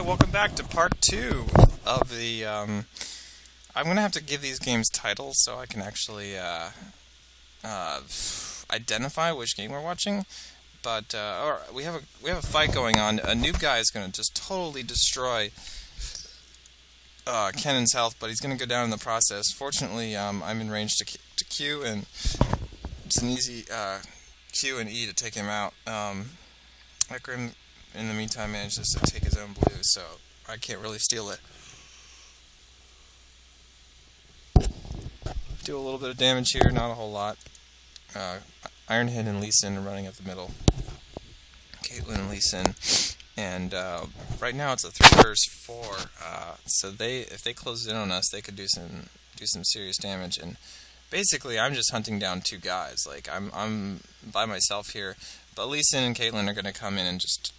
welcome back to part 2 of the, I'm going to have to give these games titles so I can actually, identify which game we're watching, but, we have a fight going on. A noob guy is going to just totally destroy, Kennan's health, but he's going to go down in the process. Fortunately, I'm in range to Q, and it's an easy, Q and E to take him out. Ekrim, in the meantime, manages to take his own blue, so I can't really steal it. Do a little bit of damage here, not a whole lot. IRONHIN and Lee Sin are running up the middle. Caitlyn and Lee Sin. And right now it's a 3 versus 4. So if they close in on us, they could do some serious damage. And basically, I'm just hunting down 2 guys. Like I'm by myself here. But Lee Sin and Caitlyn are going to come in and just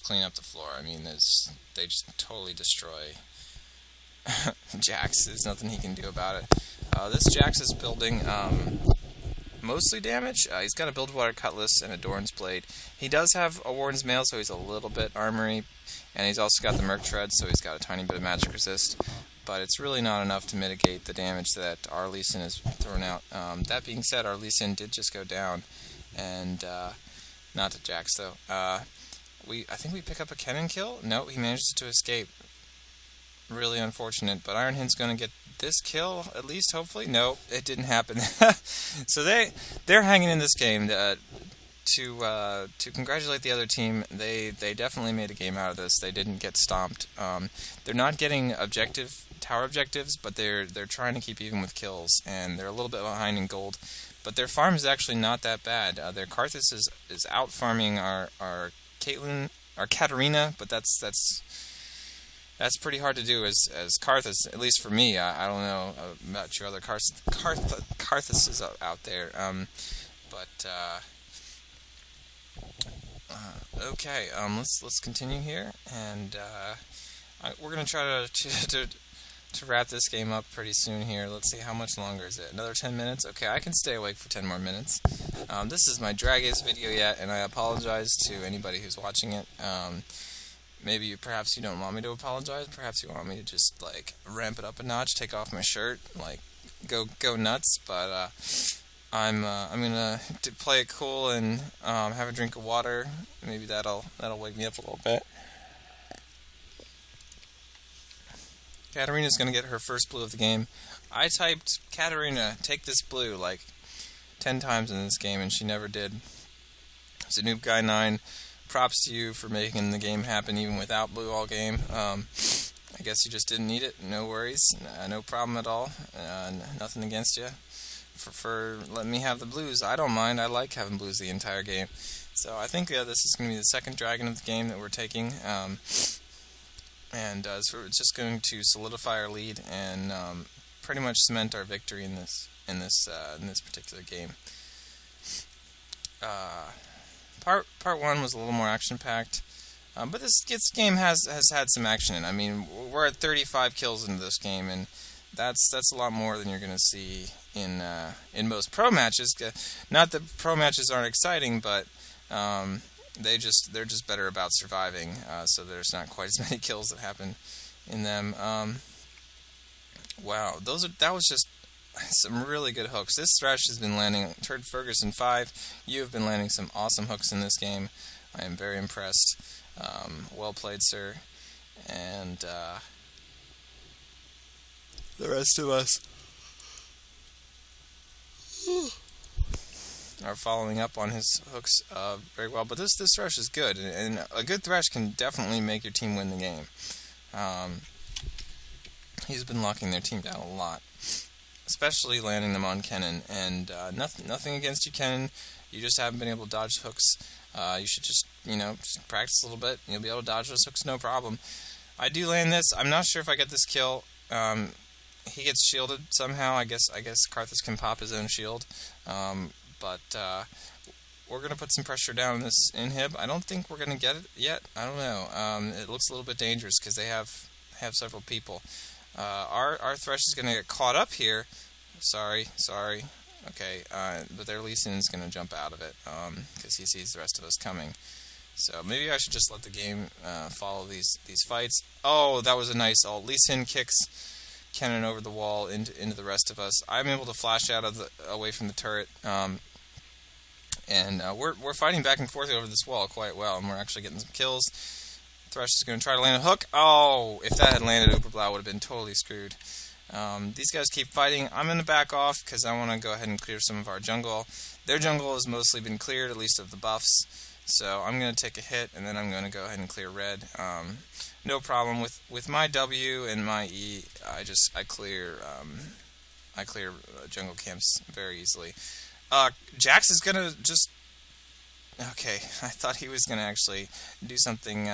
clean up the floor. I mean, they just totally destroy Jax. There's nothing he can do about it. This Jax is building mostly damage. He's got a Build-Water Cutlass and a Doran's Blade. He does have a Warden's Mail, so he's a little bit armory. And he's also got the Merc Tread, so he's got a tiny bit of magic resist. But it's really not enough to mitigate the damage that our Lee Sin has thrown out. That being said, our Lee Sin did just go down. And not to Jax, though. I think we pick up a Kennen kill? No, he manages to escape. Really unfortunate, but IRONHIN's going to get this kill, at least, hopefully. No, it didn't happen. So they're hanging in this game. To congratulate the other team, they definitely made a game out of this. They didn't get stomped. They're not getting tower objectives, but they're trying to keep even with kills, and they're a little bit behind in gold. But their farm is actually not that bad. Their Karthus is out farming our Caitlyn, our Katarina, but that's pretty hard to do as Karthus, at least for me. I don't know about your other Karthuses out there, okay. Let's continue here, and we're gonna try to wrap this game up pretty soon here. Let's see, how much longer is it? Another 10 minutes? Okay, I can stay awake for 10 more minutes. This is my draggiest video yet, and I apologize to anybody who's watching it. Perhaps you don't want me to apologize. Perhaps you want me to just, like, ramp it up a notch, take off my shirt, like, go nuts. But I'm gonna play it cool and have a drink of water. Maybe that'll wake me up a little bit. Katarina's gonna get her first blue of the game. I typed, Katarina, take this blue, like 10 times in this game, and she never did. TheNoobyGuy9, props to you for making the game happen even without blue all game. I guess you just didn't need it. No worries, no problem at all. Nothing against you for letting me have the blues. I don't mind. I like having blues the entire game. So I think this is going to be the second dragon of the game that we're taking. So it's just going to solidify our lead and pretty much cement our victory in this particular game. Part 1 was a little more action-packed, but this game has had some action in it. I mean, we're at 35 kills into this game, and that's a lot more than you're going to see in most pro matches. Not that pro matches aren't exciting, but they're just better about surviving, so there's not quite as many kills that happen in them. Wow, that was just some really good hooks. This Thresh has been landing. Turdfergason5, you have been landing some awesome hooks in this game. I am very impressed. Well played, sir. And the rest of us are following up on his hooks very well. But this Thresh is good, and a good Thresh can definitely make your team win the game. He's been locking their team down a lot, especially landing them on Kennen. And nothing against you, Kennen. You just haven't been able to dodge hooks. You should just practice a little bit. You'll be able to dodge those hooks, no problem. I do land this. I'm not sure if I get this kill. He gets shielded somehow. I guess Karthus can pop his own shield. But we're going to put some pressure down on this inhib. I don't think we're going to get it yet. I don't know. It looks a little bit dangerous because they have several people. Our Thresh is going to get caught up here. Sorry. Okay, but their Lee Sin is going to jump out of it because he sees the rest of us coming. So maybe I should just let the game follow these fights. Oh, that was a nice ult. Lee Sin kicks cannon over the wall into the rest of us. I'm able to flash out of away from the turret, and we're fighting back and forth over this wall quite well, and we're actually getting some kills. Thresh is going to try to land a hook. Oh, if that had landed, Uberblau would have been totally screwed. These guys keep fighting. I'm going to back off because I want to go ahead and clear some of our jungle. Their jungle has mostly been cleared, at least of the buffs. So I'm going to take a hit, and then I'm going to go ahead and clear red. No problem with my W and my E. I clear jungle camps very easily. Jax is going to just. Okay, I thought he was going to actually do something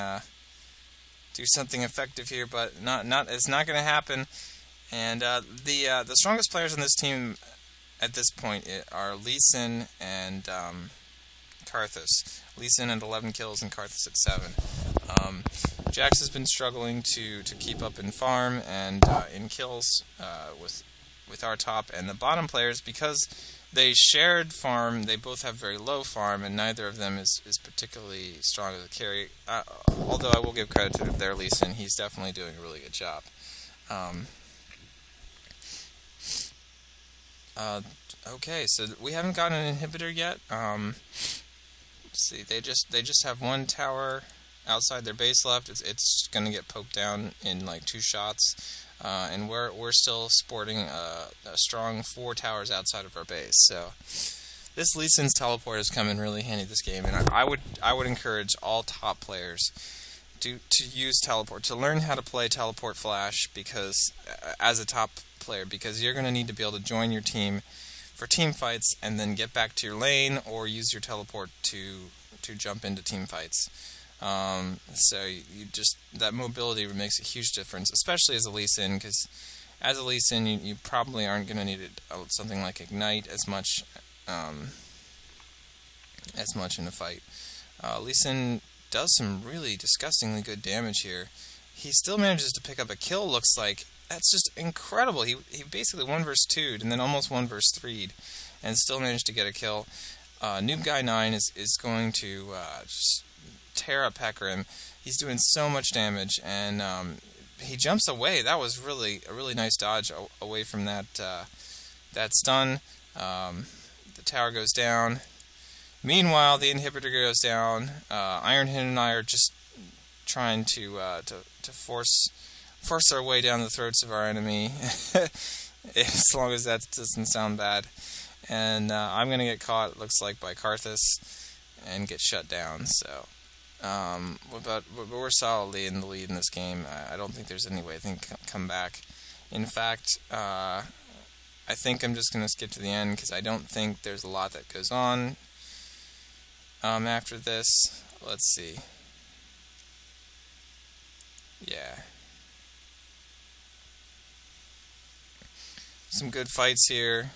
effective here, but not. It's not going to happen. And the strongest players on this team at this point are Lee Sin and Karthus. Lee Sin at 11 kills and Karthus at 7. Jax has been struggling to keep up in farm and in kills with our top and the bottom players, because they shared farm. They both have very low farm, and neither of them is particularly strong as a carry. Although I will give credit to their Lee Sin, he's definitely doing a really good job. Okay, so we haven't gotten an inhibitor yet. Let's see, they just have one tower outside their base left. It's gonna get poked down in like 2 shots, and we're still sporting a strong 4 towers outside of our base. So this Lee Sin's teleport has come in really handy this game, and I would encourage all top players to use teleport, to learn how to play teleport flash, because as a top player, because you're going to need to be able to join your team for team fights and then get back to your lane, or use your teleport to jump into team fights. So that mobility makes a huge difference, especially as a Lee Sin, because as a Lee Sin you probably aren't going to need something like Ignite as much in a fight. Lee Sin does some really disgustingly good damage here. He still manages to pick up a kill, looks like. That's just incredible. He basically 1 versus 2'd and then almost 1 versus 3'd and still managed to get a kill. TheNoobyGuy9 is going to just tear up Hecarim. He's doing so much damage, and he jumps away. That was really a really nice dodge away from that stun. The tower goes down. Meanwhile, the inhibitor goes down. IRONHIN and I are just trying to force our way down the throats of our enemy, as long as that doesn't sound bad. And I'm going to get caught, it looks like, by Karthus and get shut down. So, but we're solidly in the lead in this game. I don't think there's any way I can come back. In fact, I think I'm just going to skip to the end, because I don't think there's a lot that goes on after this. Let's see. Yeah. Some good fights here.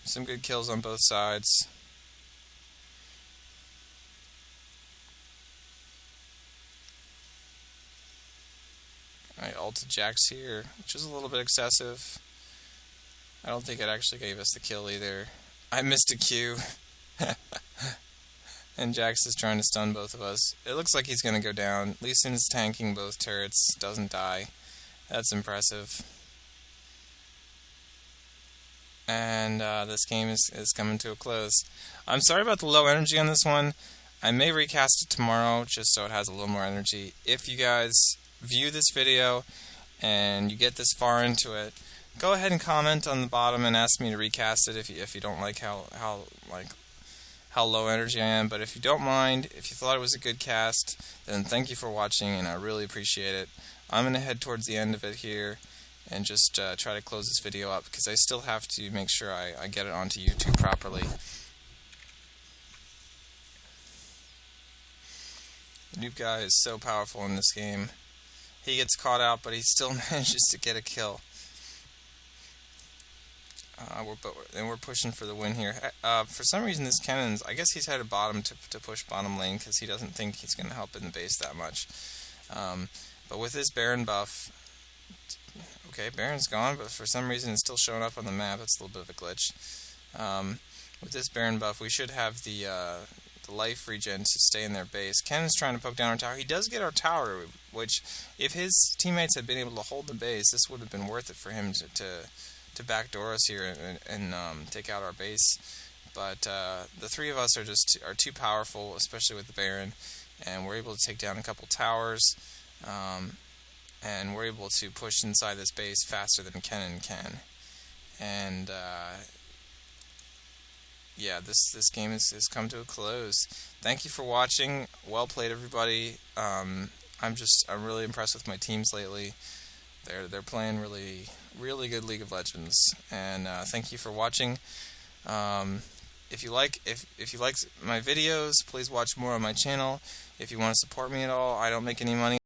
Some good kills on both sides. I ulted Jax here, which is a little bit excessive. I don't think it actually gave us the kill either. I missed a Q. And Jax is trying to stun both of us. It looks like he's going to go down. Lee Sin's tanking both turrets, doesn't die. That's impressive. And this game is coming to a close. I'm sorry about the low energy on this one. I may recast it tomorrow just so it has a little more energy. If you guys view this video and you get this far into it, go ahead and comment on the bottom and ask me to recast it if you don't like how low energy I am. But if you don't mind, if you thought it was a good cast, then thank you for watching, and I really appreciate it. I'm going to head towards the end of it here and just try to close this video up, because I still have to make sure I get it onto YouTube properly. The noob guy is so powerful in this game. He gets caught out, but he still manages to get a kill. We're pushing for the win here. For some reason, this cannon's, I guess he's headed bottom to push bottom lane, because he doesn't think he's going to help in the base that much. But with his Baron buff, okay, Baron's gone, but for some reason it's still showing up on the map. It's a little bit of a glitch. With this Baron buff, we should have the the life regen to stay in their base. Ken's trying to poke down our tower. He does get our tower, which, if his teammates had been able to hold the base, this would have been worth it for him to backdoor us here and take out our base. But the three of us are too powerful, especially with the Baron, and we're able to take down a couple towers, and we're able to push inside this base faster than Kennen can. And yeah, this game has come to a close. Thank you for watching. Well played, everybody. I'm really impressed with my teams lately. They're playing really good League of Legends, and thank you for watching. If you liked my videos, please watch more on my channel. If you want to support me at all, I don't make any money